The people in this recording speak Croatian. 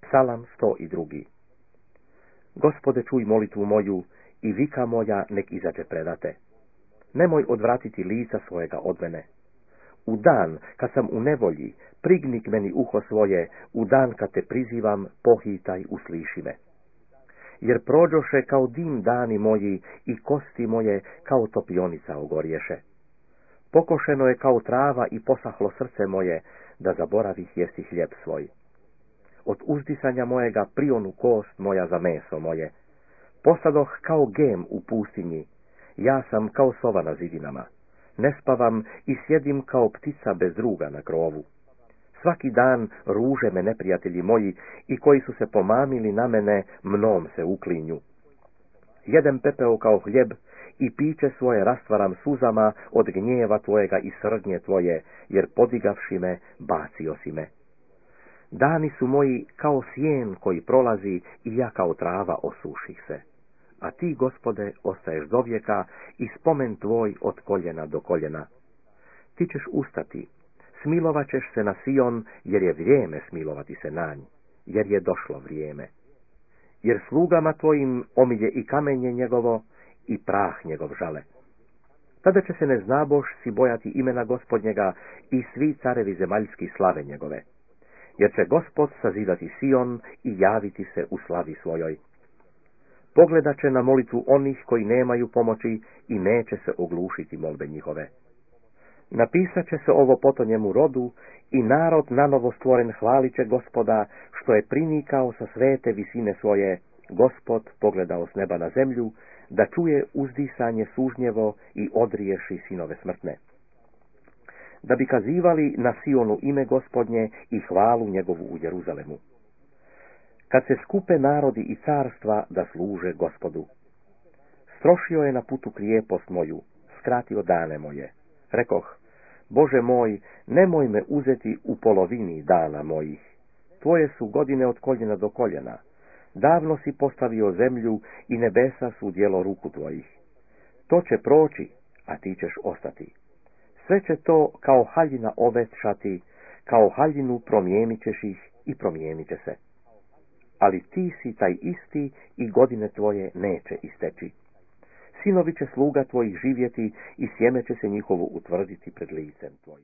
Psalam 102. Gospode, čuj molitvu moju i vika moja nek izađe predate. Nemoj odvratiti lica svojega od mene. U dan kad sam u nevolji, prigni k meni uho svoje, u dan kad te prizivam, pohitaj, usliši me. Jer prođoše kao dim dani moji i kosti moje kao topionica ogorješe. Pokošeno je kao trava i posahlo srce moje, da zaboravih jesti hljeb svoj. Od uzdisanja mojega prionu kost moja za meso moje. Posadoh kao gem u pustinji, ja sam kao sova na zidinama. Ne spavam i sjedim kao ptica bez druga na krovu. Svaki dan ruže me neprijatelji moji i koji su se pomamili na mene, mnom se uklinju. Jedem pepeo kao hljeb i piće svoje rastvaram suzama od gnjeva tvojega i srdnje tvoje, jer podigavši me, bacio si me. Dani su moji kao sjen koji prolazi i ja kao trava osuših se. A ti, Gospode, ostaješ dovijeka i spomen tvoj od koljena do koljena. Ti ćeš ustati, smilovat ćeš se na Sion, jer je vrijeme smilovati se na nj, jer je došlo vrijeme. Jer slugama tvojim omilje i kamenje njegovo i prah njegov žale. Tada će se neznabošci bojati imena Gospodnjega i svi carevi zemaljski slave njegove. Jer će Gospod sazidati Sion i javiti se u slavi svojoj. Pogledat će na molitvu onih koji nemaju pomoći i neće se oglušiti molbe njihove. Napisat će se ovo potonjemu rodu i narod nanovo stvoren hvalit će Gospoda, što je prinikao sa svete visine svoje, Gospod pogledao s neba na zemlju, da čuje uzdisanje sužnjevo i odriješi sinove smrtne. Da bi kazivali na Sionu ime Gospodnje i hvalu njegovu u Jeruzalemu. Kad se skupe narodi i carstva da služe Gospodu. Strošio je na putu krijepost moju, skratio dane moje. Rekoh, Bože moj, nemoj me uzeti u polovini dana mojih. Tvoje su godine od koljena do koljena. Davno si postavio zemlju i nebesa su djelo ruku tvojih. To će proći, a ti ćeš ostati. Sve će to kao haljina ovećati, kao haljinu promijenit ćeš ih i promijenit će se. Ali ti si taj isti i godine tvoje neće isteći. Sinovi će sluga tvojih živjeti i sjeme će se njihovo utvrditi pred licem tvojim.